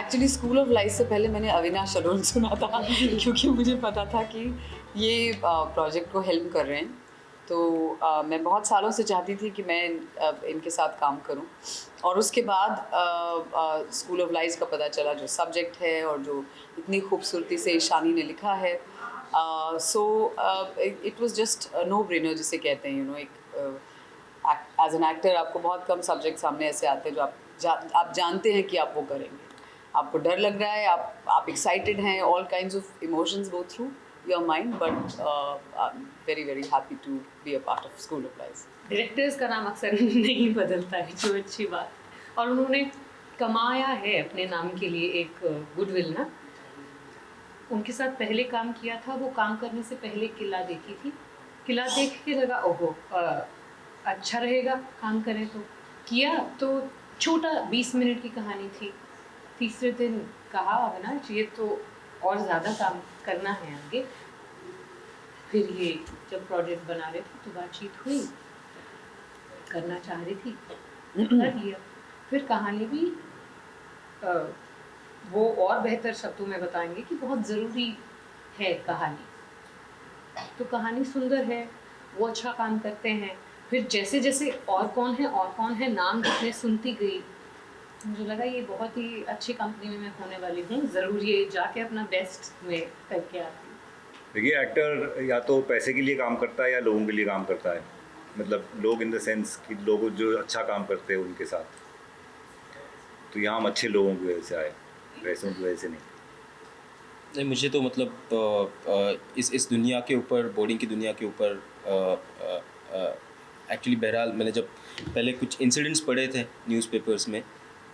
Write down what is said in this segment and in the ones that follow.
Actually school of life से पहले मैंने अविनाश अरोन सुना था क्योंकि मुझे पता था कि ये प्रोजेक्ट को हेल्प कर रहे हैं। तो मैं बहुत सालों से चाहती थी कि मैं इनके साथ काम करूं, और उसके बाद स्कूल ऑफ लाइफ का पता चला, जो सब्जेक्ट है और जो इतनी खूबसूरती से ईशानी ने लिखा है। So it was just no brainer, जिसे कहते हैं एक एज एन एक्टर आपको बहुत कम सब्जेक्ट सामने ऐसे आते हैं जो आप जानते हैं कि आप वो करेंगे। आपको डर लग रहा है, आप एक्साइटेड हैं, all kinds of emotions go through your mind, but I am very very happy to be a part of school of life. Directors का नाम अक्सर नहीं बदलता है, जो अच्छी बात, और उन्होंने कमाया है अपने नाम के लिए एक गुडविल ना। उनके साथ पहले काम किया था, वो काम करने से पहले किला देखी थी, किला देख के लगा ओहो अच्छा रहेगा काम करें, तो किया। तो छोटा 20 मिनट की कहानी थी। तीसरे दिन कहा अविनाश ये तो और ज़्यादा काम करना है आगे। फिर ये जब प्रोजेक्ट बना रहे थे तो बातचीत हुई, करना चाह रही थी, कर लिया। फिर कहानी भी वो और बेहतर शब्दों में बताएंगे कि बहुत ज़रूरी है कहानी। तो कहानी सुंदर है, वो अच्छा काम करते हैं। फिर जैसे जैसे और कौन है नाम जितने सुनती गई, मुझे लगा ये बहुत ही अच्छी कंपनी में मैं होने वाली हूँ, ज़रूर ये जाके अपना बेस्ट में करके आती हूँ। देखिए, एक्टर या तो पैसे के लिए काम करता है या लोगों के लिए काम करता है। मतलब लोग इन द सेंस कि लोग जो अच्छा काम करते हैं उनके साथ। तो यहाँ हम अच्छे लोगों की वजह से आए, पैसों की वजह से नहीं। नहीं, मुझे तो मतलब इस दुनिया के ऊपर, बोर्डिंग की दुनिया के ऊपर एक्चुअली बहरहाल मैंने जब पहले कुछ इंसिडेंट्स पढ़े थे न्यूज़पेपर्स में,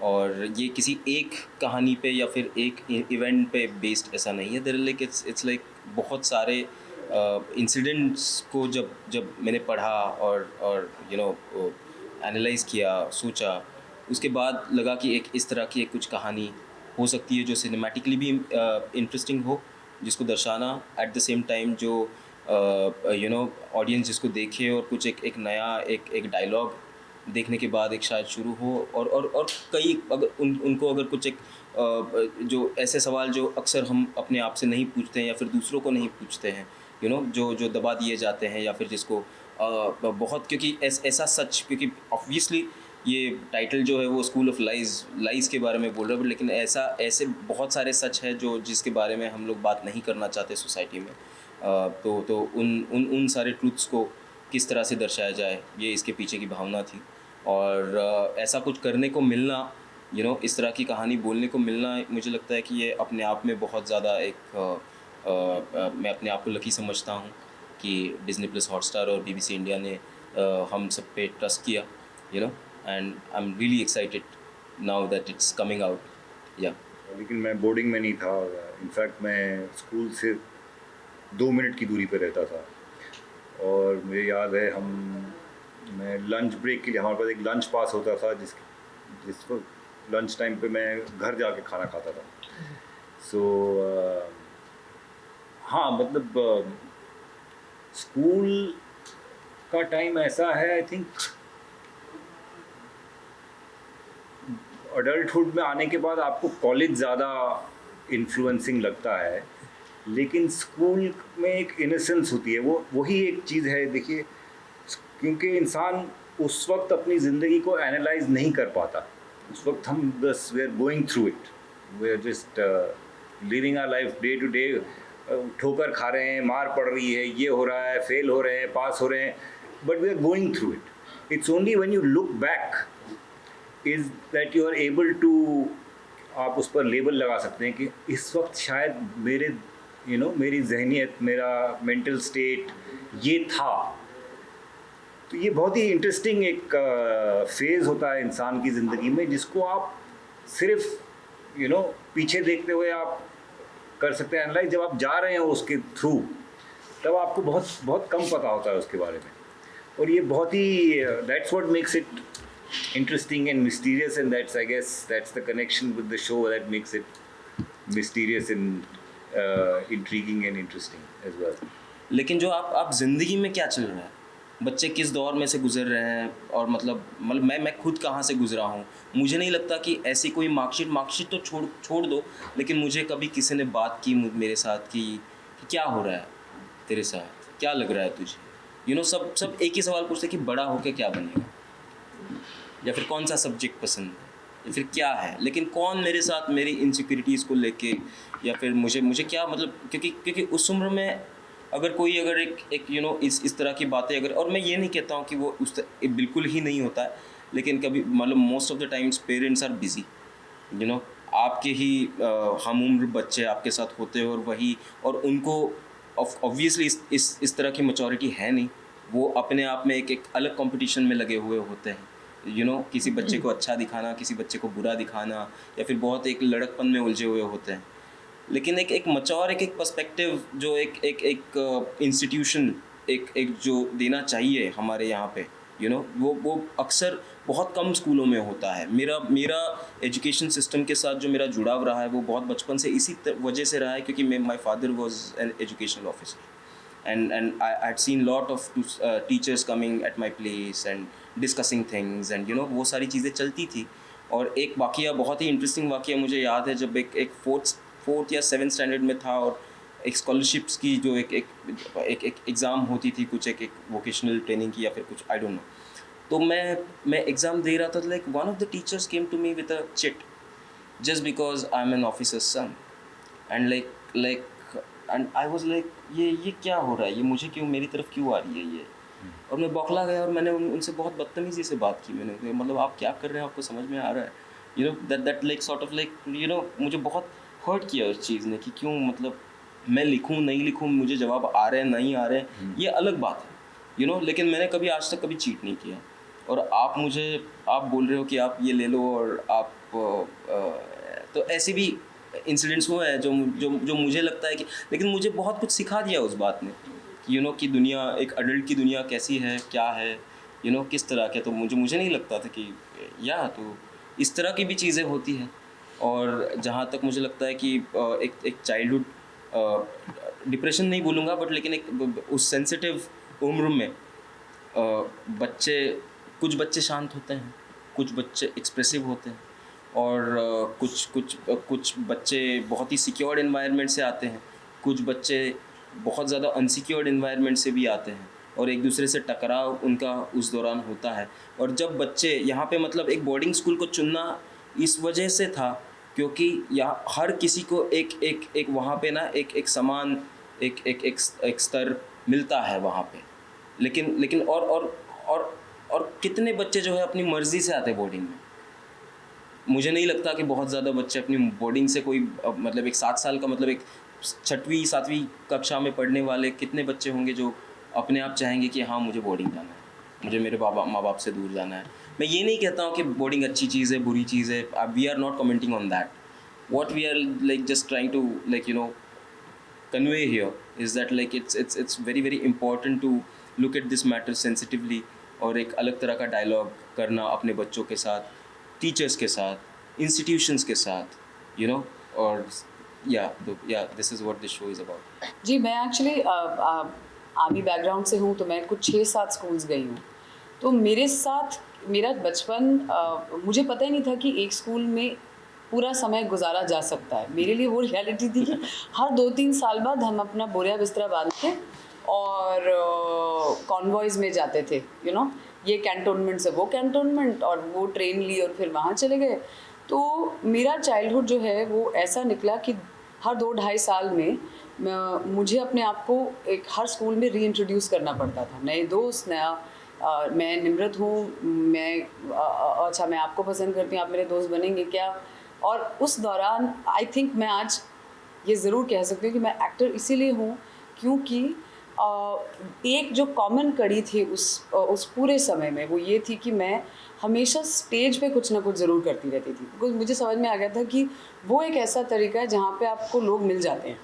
और ये किसी एक कहानी पे या फिर एक इवेंट पे बेस्ड ऐसा नहीं है। देयर लाइक इट्स लाइक बहुत सारे इंसिडेंट्स को जब मैंने पढ़ा और एनालाइज़ किया, सोचा, उसके बाद लगा कि एक इस तरह की एक कुछ कहानी हो सकती है जो सिनेमैटिकली भी इंटरेस्टिंग हो, जिसको दर्शाना एट द सेम टाइम जो ऑडियंस जिसको देखे और कुछ एक नया एक डायलॉग देखने के बाद एक शायद शुरू हो, और कई अगर उनको अगर कुछ एक जो ऐसे सवाल जो अक्सर हम अपने आप से नहीं पूछते हैं या फिर दूसरों को नहीं पूछते हैं, जो दबा दिए जाते हैं, या फिर जिसको बहुत, क्योंकि ऐसा सच, क्योंकि ऑब्वियसली ये टाइटल जो है वो स्कूल ऑफ लाइज के बारे में बोल रहा है, लेकिन ऐसे बहुत सारे सच है जिसके बारे में हम लोग बात नहीं करना चाहते सोसाइटी में। तो उन सारे ट्रूथ्स को किस तरह से दर्शाया जाए, ये इसके पीछे की भावना थी। और ऐसा कुछ करने को मिलना, इस तरह की कहानी बोलने को मिलना, मुझे लगता है कि ये अपने आप में बहुत ज़्यादा मैं अपने आप को लकी समझता हूँ कि डिज्नी प्लस हॉटस्टार और BBC इंडिया ने हम सब पे ट्रस्ट किया, and I'm really excited now that it's coming out. Yeah. लेकिन मैं बोर्डिंग में नहीं था। इनफैक्ट मैं स्कूल से 2 मिनट की दूरी पर रहता था। और मुझे याद है मैं लंच ब्रेक के लिए, हमारे पास एक लंच पास होता था जिस पर लंच टाइम पे मैं घर जाके खाना खाता था। सो हाँ, मतलब स्कूल का टाइम ऐसा है, आई थिंक अडल्टहुड में आने के बाद आपको कॉलेज ज़्यादा इन्फ्लुएंसिंग लगता है, लेकिन स्कूल में एक इनोसेंस होती है, वही एक चीज़ है। देखिए, क्योंकि इंसान उस वक्त अपनी ज़िंदगी को एनालाइज नहीं कर पाता। उस वक्त हम बस we are going through it, we are just living our life day to day. ठोकर खा रहे हैं, मार पड़ रही है, ये हो रहा है, फेल हो रहे हैं, पास हो रहे हैं, but we are going through it. It's only when you look back is that you are able to, आप उस पर लेबल लगा सकते हैं कि इस वक्त शायद मेरी जहनियत, मेरा मेंटल स्टेट ये था। तो ये बहुत ही इंटरेस्टिंग एक फेज़ होता है इंसान की ज़िंदगी में, जिसको आप सिर्फ पीछे देखते हुए आप कर सकते हैं एनालाइज। जब आप जा रहे हो उसके थ्रू, तब आपको बहुत बहुत कम पता होता है उसके बारे में। और ये बहुत ही that's what makes it interesting and mysterious, and I guess that's the connection with the show that makes it mysterious and intriguing and interesting as well. लेकिन जो आप ज़िंदगी में क्या चल रहा है, बच्चे किस दौर में से गुजर रहे हैं, और मतलब मैं खुद कहाँ से गुजरा हूँ। मुझे नहीं लगता कि ऐसी कोई मार्कशीट तो छोड़ दो, लेकिन मुझे कभी किसी ने बात की मेरे साथ कि क्या हो रहा है तेरे साथ, क्या लग रहा है तुझे, सब एक ही सवाल पूछते कि बड़ा होके क्या बनेगा, या फिर कौन सा सब्जेक्ट पसंद है, या फिर क्या है। लेकिन कौन मेरे साथ मेरी इनसिक्योरिटीज़ को लेके, या फिर मुझे क्या मतलब, क्योंकि उस उम्र में अगर एक इस तरह की बातें अगर, और मैं ये नहीं कहता हूँ कि वो बिल्कुल ही नहीं होता है, लेकिन कभी मतलब most of the times parents are busy, आपके ही हम उम्र बच्चे आपके साथ होते हैं, और उनको ऑब्वियसली इस तरह की मैच्योरिटी है नहीं। वो अपने आप में एक अलग कंपटीशन में लगे हुए होते हैं, किसी बच्चे को अच्छा दिखाना, किसी बच्चे को बुरा दिखाना, या फिर बहुत एक लड़कपन में उलझे हुए होते हैं। लेकिन एक मैच्योर एक पर्सपेक्टिव जो एक इंस्टीट्यूशन एक जो देना चाहिए हमारे यहाँ पे, वो अक्सर बहुत कम स्कूलों में होता है। मेरा एजुकेशन सिस्टम के साथ जो मेरा जुड़ाव रहा है वो बहुत बचपन से इसी वजह से रहा है, क्योंकि my father was an educational officer, and I had seen lot of teachers coming at my place and discussing things, and वो सारी चीज़ें चलती थी। और एक वाक़या, बहुत ही इंटरेस्टिंग वाक़या मुझे याद है, जब एक फोर्थ या 7th स्टैंडर्ड में था, और एक स्कॉलरशिप्स की जो एक एग्ज़ाम होती थी, कुछ एक वोकेशनल ट्रेनिंग की या फिर कुछ, आई डोंट नो। तो मैं एग्ज़ाम दे रहा था, like one of the teachers came to me with a chit just because I am an officer's son, and like and I was like ये क्या हो रहा है, ये मुझे क्यों, मेरी तरफ क्यों आ रही है ये। और मैं बौखला गया, और मैंने उनसे बहुत बदतमीज़ी से बात की। मैंने मतलब आप क्या कर रहे हैं, आपको समझ में आ रहा है, that like sort of like मुझे बहुत हर्ट किया उस चीज़ ने, कि क्यों, मतलब मैं लिखूं नहीं लिखूं, मुझे जवाब आ रहे हैं नहीं आ रहे हैं, ये अलग बात है, लेकिन मैंने कभी आज तक कभी चीट नहीं किया। और आप बोल रहे हो कि आप ये ले लो, और आप तो ऐसे भी इंसिडेंट्स हुए हैं जो मुझे लगता है कि, लेकिन मुझे बहुत कुछ सिखा दिया उस बात ने, कि दुनिया, एक अडल्ट की दुनिया कैसी है, क्या है, किस तरह के। तो मुझे नहीं लगता था कि तो इस तरह की भी चीज़ें होती हैं। और जहाँ तक मुझे लगता है कि एक चाइल्डहुड, डिप्रेशन नहीं बोलूँगा, बट लेकिन एक उस सेंसिटिव उम्र में कुछ बच्चे शांत होते हैं, कुछ बच्चे एक्सप्रेसिव होते हैं, और कुछ बच्चे बहुत ही सिक्योर्ड एनवायरनमेंट से आते हैं, कुछ बच्चे बहुत ज़्यादा अनसिक्योर्ड एनवायरनमेंट से भी आते हैं, और एक दूसरे से टकराव उनका उस दौरान होता है। और जब बच्चे यहाँ पे, मतलब एक बोर्डिंग स्कूल को चुनना इस वजह से था, क्योंकि यहाँ हर किसी को एक वहाँ पे ना एक समान एक स्तर मिलता है वहाँ पे। लेकिन और कितने बच्चे जो है अपनी मर्ज़ी से आते हैं बोर्डिंग में। मुझे नहीं लगता कि बहुत ज़्यादा बच्चे अपनी बोर्डिंग से कोई, मतलब एक 7 साल का, मतलब एक 6वीं 7वीं कक्षा में पढ़ने वाले कितने बच्चे होंगे जो अपने आप चाहेंगे कि हाँ मुझे बोर्डिंग जाना है, मुझे मेरे माँ बाप से दूर जाना है। मैं ये नहीं कहता हूँ कि बोर्डिंग अच्छी चीज़ है, बुरी चीज़ है। We are not commenting on that. What we are like just trying to like convey here is that like it's very important to look at this matter sensitively, और एक अलग तरह का डायलॉग करना अपने बच्चों के साथ, टीचर्स के साथ, इंस्टीट्यूशंस के साथ, और this is what this show is about. जी, मैं एक्चुअली आर्मी बैकग्राउंड से हूँ, तो मैं कुछ 6-7 स्कूल्स गई हूँ। तो मेरे साथ मेरा बचपन, मुझे पता ही नहीं था कि एक स्कूल में पूरा समय गुजारा जा सकता है। मेरे लिए वो रियलिटी थी कि हर 2-3 साल बाद हम अपना बोरिया बिस्तरा बांध के और कॉन्वॉयज़ में जाते थे, ये कैंटोनमेंट से वो कैंटोनमेंट, और वो ट्रेन ली और फिर वहाँ चले गए। तो मेरा चाइल्डहुड जो है वो ऐसा निकला कि हर 2-2.5 साल में मुझे अपने आप को एक हर स्कूल में रीइंट्रोड्यूस करना पड़ता था। नए दोस्त, मैं निम्रत हूँ, अच्छा मैं आपको पसंद करती हूँ, आप मेरे दोस्त बनेंगे क्या। और उस दौरान आई थिंक मैं आज ये ज़रूर कह सकती हूँ कि मैं एक्टर इसीलिए हूँ क्योंकि एक जो कॉमन कड़ी थी उस पूरे समय में, वो ये थी कि मैं हमेशा स्टेज पे कुछ ना कुछ ज़रूर करती रहती थी। बिकॉज मुझे समझ में आ गया था कि वो एक ऐसा तरीका है जहाँ पे आपको लोग मिल जाते हैं,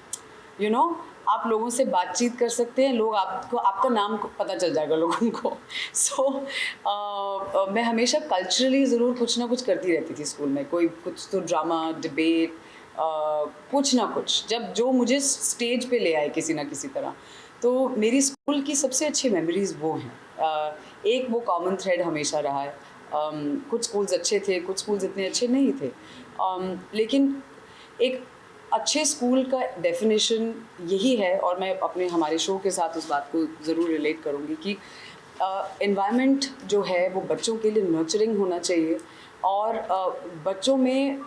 आप लोगों से बातचीत कर सकते हैं, लोग आपका नाम पता चल जाएगा लोगों को। सो मैं हमेशा कल्चरली ज़रूर कुछ ना कुछ करती रहती थी स्कूल में, कुछ तो ड्रामा, डिबेट, कुछ ना कुछ, जो मुझे स्टेज पे ले आए किसी ना किसी तरह। तो मेरी स्कूल की सबसे अच्छी मेमोरीज़ वो हैं। एक वो कॉमन थ्रेड हमेशा रहा है। कुछ स्कूल्स अच्छे थे, कुछ स्कूल्स इतने अच्छे नहीं थे, लेकिन एक अच्छे स्कूल का डेफिनेशन यही है, और मैं अपने हमारे शो के साथ उस बात को ज़रूर रिलेट करूँगी कि एनवायरनमेंट जो है वो बच्चों के लिए नर्चरिंग होना चाहिए, और बच्चों में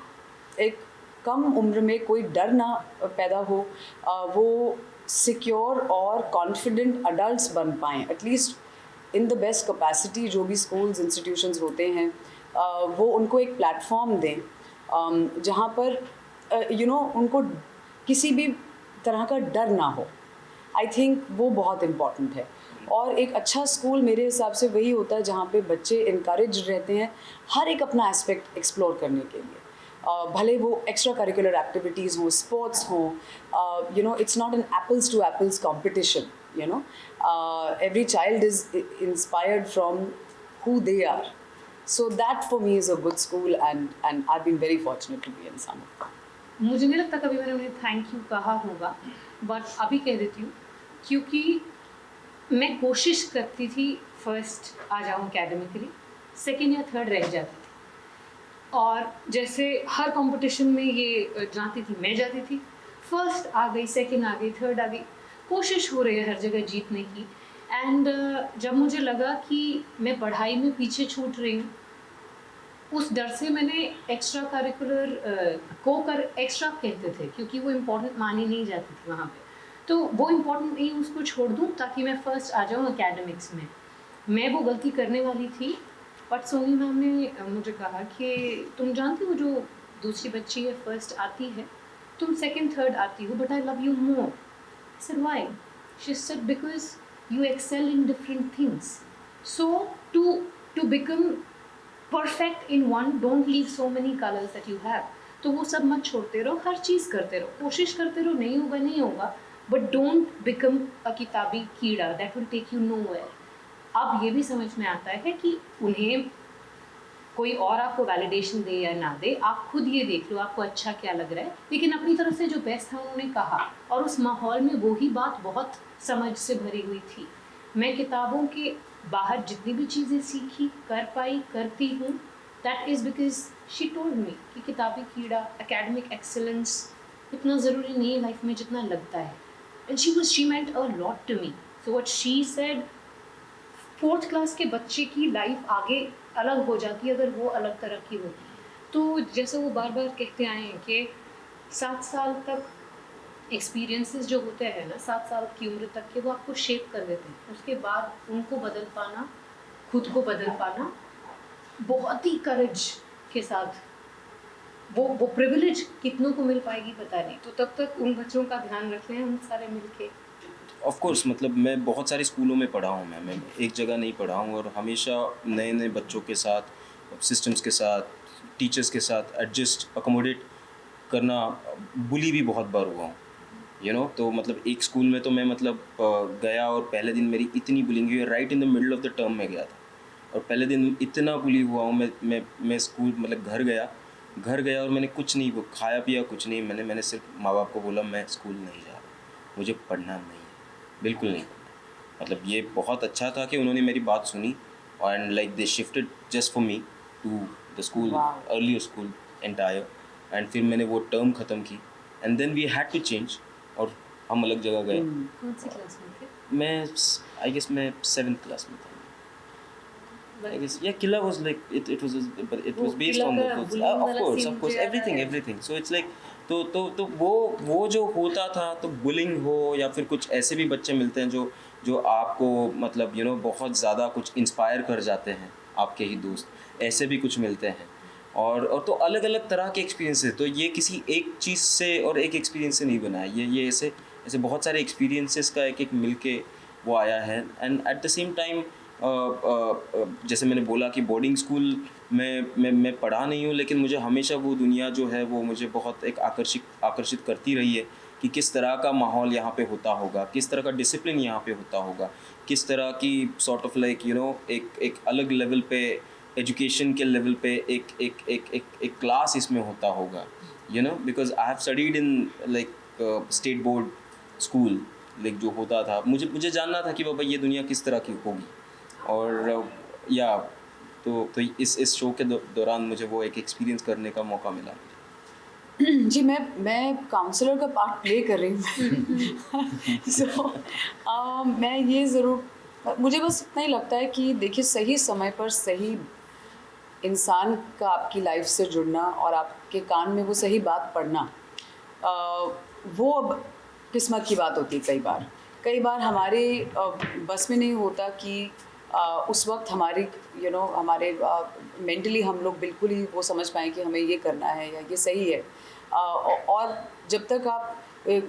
एक कम उम्र में कोई डर ना पैदा हो, वो सिक्योर और कॉन्फिडेंट अडल्ट्स बन पाएँ, at least in the best capacity. जो भी स्कूल्स इंस्टीट्यूशंस होते हैं वो उनको एक प्लेटफॉर्म दें जहाँ पर उनको किसी भी तरह का डर ना हो। आई थिंक वो बहुत इम्पॉर्टेंट है, और एक अच्छा स्कूल मेरे हिसाब से वही होता है जहाँ पे बच्चे इनकरेज रहते हैं हर एक अपना एस्पेक्ट एक्सप्लोर करने के लिए, भले वो एक्स्ट्रा करिकुलर एक्टिविटीज़ हों, स्पोर्ट्स हों, it's not an apples to apples competition, every child is inspired from who they are. So that for me is a good school, and I've been very fortunate to be in some of them. मुझे नहीं लगता कभी मैंने उन्हें thank you कहा होगा, but अभी कह देती हूँ क्योंकि मैं कोशिश करती थी फर्स्ट आ जाऊँ एकेडमिकली, सेकेंड या थर्ड रह जाती थी, और जैसे हर कंपटीशन में ये जाती थी, मैं जाती थी, फर्स्ट आ गई, सेकेंड आ गई, थर्ड आ गई, कोशिश हो रही है हर जगह जीतने की। एंड जब मुझे लगा कि मैं पढ़ाई में पीछे छूट रही हूँ, उस डर से मैंने एक्स्ट्रा करिकुलर एक्स्ट्रा कहते थे क्योंकि वो इम्पोर्टेंट मानी नहीं जाती थी वहाँ पे, तो वो इम्पोर्टेंट नहीं, उसको छोड़ दूँ ताकि मैं फ़र्स्ट आ जाऊँ एकेडमिक्स में। मैं वो गलती करने वाली थी, बट सोनी मैम ने मुझे कहा कि तुम जानती हो जो दूसरी बच्ची है फर्स्ट आती है, तुम सेकंड थर्ड आती हो, but I love you more. I said why? She said because you excel in different things, so to become perfect in one, don't leave so many colors that you have. तो वो सब मत छोड़ते रहो, हर चीज़ करते रहो, कोशिश करते रहो, नहीं होगा, but don't become a किताबी कीड़ा, that will take you nowhere. अब ये भी समझ में आता है कि उन्हें कोई और आपको वैलिडेशन दे या ना दे, आप खुद ये देख लो आपको अच्छा क्या लग रहा है, लेकिन अपनी तरफ से जो बेस्ट था उन्होंने कहा, और उस माहौल में वही बात बहुत समझ से भरी हुई थी। मैं किताबों के बाहर जितनी भी चीज़ें सीखी, कर पाई, करती हूँ, that is because she told me कि किताबी कीड़ा, एकेडमिक एक्सेलेंस इतना ज़रूरी नहीं है लाइफ में जितना लगता है। And she meant a lot to me. So what she said, 4th class के बच्चे की लाइफ आगे अलग हो जाती है अगर वो अलग तरह की होती। तो जैसे वो बार बार कहते आए हैं कि 7 साल तक एक्सपीरियंसेस जो होते हैं ना, 7 साल की उम्र तक के, वो आपको शेप कर देते हैं। उसके बाद उनको बदल पाना, खुद को बदल पाना, बहुत ही करेज के साथ, वो प्रिविलेज कितनों को मिल पाएगी पता नहीं। तो तब तक उन बच्चों का ध्यान रखते हैं हम सारे मिलके। ऑफ कोर्स, मतलब मैं बहुत सारे स्कूलों में पढ़ा हूँ, मैं एक जगह नहीं पढ़ा हूँ, और हमेशा नए नए बच्चों के साथ, सिस्टम्स के साथ, टीचर्स के साथ एडजस्ट, अकोमोडेट करना, बुली भी बहुत बार हुआ हूँ, तो मतलब एक स्कूल में तो मैं मतलब गया, और पहले दिन मेरी इतनी बुलिंग हुई, right in the middle of the term में गया था, और पहले दिन इतना बुली हुआ हूँ। मैं स्कूल मतलब घर गया और मैंने कुछ नहीं खाया पिया, कुछ नहीं, मैंने सिर्फ माँ बाप को बोला मैं स्कूल नहीं जा रहा, मुझे पढ़ना नहीं है, बिल्कुल नहीं। मतलब ये बहुत अच्छा था कि उन्होंने मेरी बात सुनी, and like they shifted just for me to the school, earlier school entire, and फिर मैंने वो टर्म ख़त्म की, and then we had to change, और हम अलग जगह गए। कौन सी क्लास में थे? मैं आई गेस मैं 7th क्लास में था। I guess Killa was like it was based on the books. Of course everything. So it's like तो वो जो होता था, तो बुलिंग हो या फिर कुछ ऐसे भी बच्चे मिलते हैं जो आपको मतलब बहुत ज़्यादा कुछ इंस्पायर कर जाते हैं, आपके ही दोस्त, ऐसे भी कुछ मिलते हैं, और तो अलग अलग तरह के एक्सपीरियंस है। तो ये किसी एक चीज़ से और एक एक्सपीरियंस से नहीं बना है, ये ऐसे बहुत सारे एक्सपीरियंसेस का एक मिल के वो आया है। And at the same time जैसे मैंने बोला कि बोर्डिंग स्कूल में मैं पढ़ा नहीं हूँ, लेकिन मुझे हमेशा वो दुनिया जो है वो मुझे बहुत एक आकर्षित करती रही है कि किस तरह का माहौल यहाँ पे होता होगा, किस तरह का डिसिप्लिन यहाँ पे होता होगा, किस तरह की सॉर्ट ऑफ लाइक एक अलग लेवल पे, एजुकेशन के लेवल पे एक क्लास इसमें होता होगा, because I have studied in like state board school, like जो होता था, मुझे जानना था कि बाबा ये दुनिया किस तरह की होगी, और या तो इस शो के दौरान मुझे वो एक एक्सपीरियंस करने का मौका मिला। जी, मैं काउंसलर का पार्ट प्ले कर रही हूँ। सो मैं ये ज़रूर, मुझे बस इतना ही लगता है कि देखिए, सही समय पर सही इंसान का आपकी लाइफ से जुड़ना और आपके कान में वो सही बात पड़ना, वो अब किस्मत की बात होती है। कई बार हमारे बस में नहीं होता कि उस वक्त हमारी हमारे मेंटली हम लोग बिल्कुल ही वो समझ पाएँ कि हमें ये करना है या ये सही है। और जब तक आप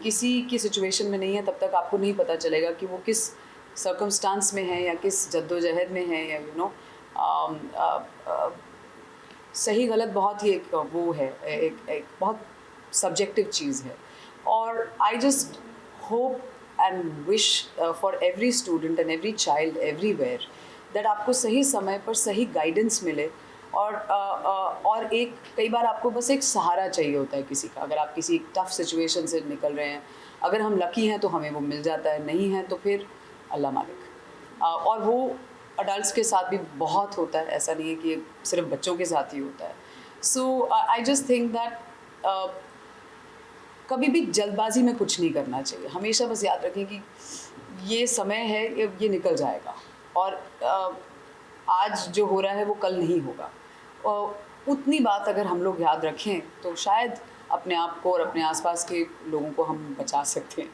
किसी की सिचुएशन में नहीं है, तब तक आपको नहीं पता चलेगा कि वो किस सर्कमस्टांस में है या किस जद्दोजहद में है, या सही गलत बहुत ही एक वो है, एक बहुत सब्जेक्टिव चीज़ है। और I just hope and wish for every student and every child everywhere that आपको सही समय पर सही गाइडेंस मिले। और एक कई बार आपको बस एक सहारा चाहिए होता है किसी का। अगर आप किसी टफ सिचुएशन से निकल रहे हैं, अगर हम लकी हैं तो हमें वो मिल जाता है, नहीं है तो फिर अल्लाह मालिक। और वो अडल्ट्स के साथ भी बहुत होता है, ऐसा नहीं है कि सिर्फ बच्चों के साथ ही होता है। सो आई जस्ट थिंक दैट कभी भी जल्दबाजी में कुछ नहीं करना चाहिए। हमेशा बस याद रखें कि ये समय है, ये निकल जाएगा, और आज जो हो रहा है वो कल नहीं होगा। उतनी बात अगर हम लोग याद रखें तो शायद अपने आप को और अपने आसपास के लोगों को हम बचा सकते हैं।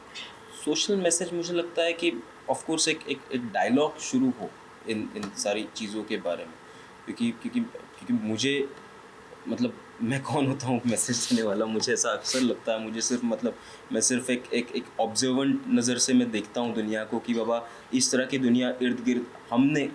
सोशल मैसेज, मुझे लगता है कि ऑफ कोर्स एक डायलॉग शुरू हो इन सारी चीज़ों के बारे में, क्योंकि मुझे मतलब मैं कौन होता हूँ मैसेज देने वाला। मुझे ऐसा अक्सर लगता है, मुझे सिर्फ मतलब मैं सिर्फ एक ऑब्जर्वेंट नज़र से मैं देखता हूँ दुनिया को कि बाबा इस तरह की दुनिया इर्द गिर्द हमने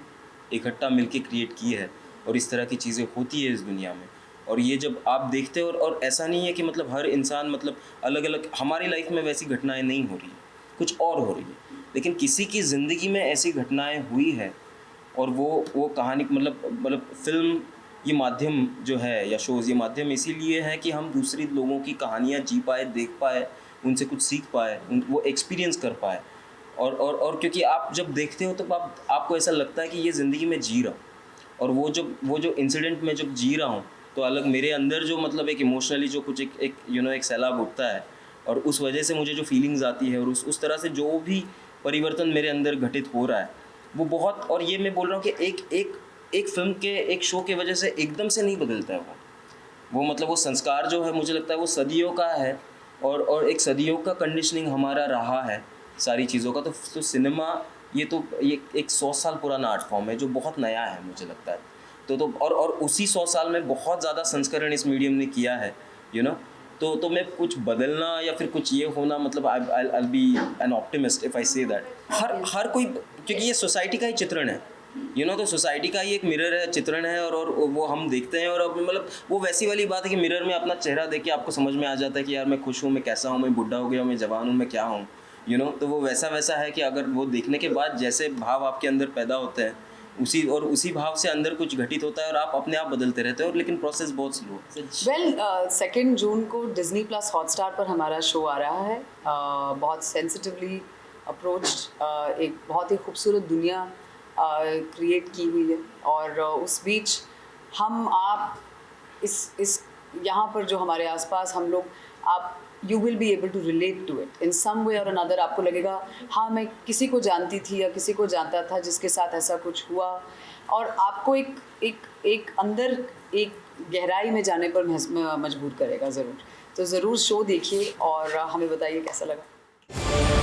इकट्ठा मिलके क्रिएट की है और इस तरह की चीज़ें होती है इस दुनिया में। और ये जब आप देखते हो, और ऐसा नहीं है कि मतलब हर इंसान मतलब अलग अलग, हमारी लाइफ में वैसी घटनाएं नहीं हो रही, कुछ और हो रही है, लेकिन किसी की ज़िंदगी में ऐसी घटनाएं हुई है और वो कहानी मतलब फिल्म ये माध्यम जो है या शोज़, ये माध्यम इसीलिए है कि हम दूसरी लोगों की कहानियाँ जी पाए, देख पाए, उनसे कुछ सीख पाए, वो एक्सपीरियंस कर पाए। और क्योंकि आप जब देखते हो तो आपको ऐसा लगता है कि ये ज़िंदगी में जी रहा हूँ, और वो जो इंसिडेंट में जब जी रहा हूँ तो अलग मेरे अंदर जो मतलब एक इमोशनली जो कुछ एक सैलाब उठता है, और उस वजह से मुझे जो फीलिंग्स आती है और उस तरह से जो भी परिवर्तन मेरे अंदर घटित हो रहा है वो बहुत, और ये मैं बोल रहा हूँ कि एक फिल्म के एक शो के वजह से एकदम से नहीं बदलता है वो मतलब वो संस्कार जो है मुझे लगता है वो सदियों का है, और एक सदियों का कंडीशनिंग हमारा रहा है सारी चीज़ों का। तो सिनेमा ये एक 100 साल पुराना आर्ट फॉर्म है जो बहुत नया है मुझे लगता है। और उसी 100 साल में बहुत ज़्यादा संस्करण इस मीडियम ने किया है, तो मैं कुछ बदलना या फिर कुछ ये होना, मतलब I'll be an optimist if I say that। हर कोई, क्योंकि ये सोसाइटी का ही चित्रण है, तो सोसाइटी का ही एक मिरर है, चित्रण है, और वो हम देखते हैं। और अब मतलब वो वैसी वाली बात है कि मिरर में अपना चेहरा देख के आपको समझ में आ जाता है कि यार मैं खुश हूँ, मैं कैसा हूँ, मैं बुढ़ा हो गया हूँ, मैं जवान हूँ, मैं क्या हूँ, तो वो वैसा है कि अगर वो देखने के बाद जैसे भाव आपके अंदर पैदा होते हैं उसी भाव से अंदर कुछ घटित होता है और आप अपने आप बदलते रहते हो, लेकिन प्रोसेस बहुत स्लो है। वेल 2 जून को डिज्नी प्लस हॉटस्टार पर हमारा शो आ रहा है। बहुत सेंसिटिवली अप्रोच्ड, एक बहुत ही खूबसूरत दुनिया क्रिएट की हुई है, और उस बीच हम आप इस यहाँ पर जो हमारे आसपास हम लोग, आप you will be able to relate to it in some way और अनदर। आपको लगेगा हाँ मैं किसी को जानती थी या किसी को जानता था जिसके साथ ऐसा कुछ हुआ, और आपको एक अंदर एक गहराई में जाने पर मजबूर करेगा ज़रूर। तो ज़रूर शो देखिए और हमें बताइए कैसा लगा।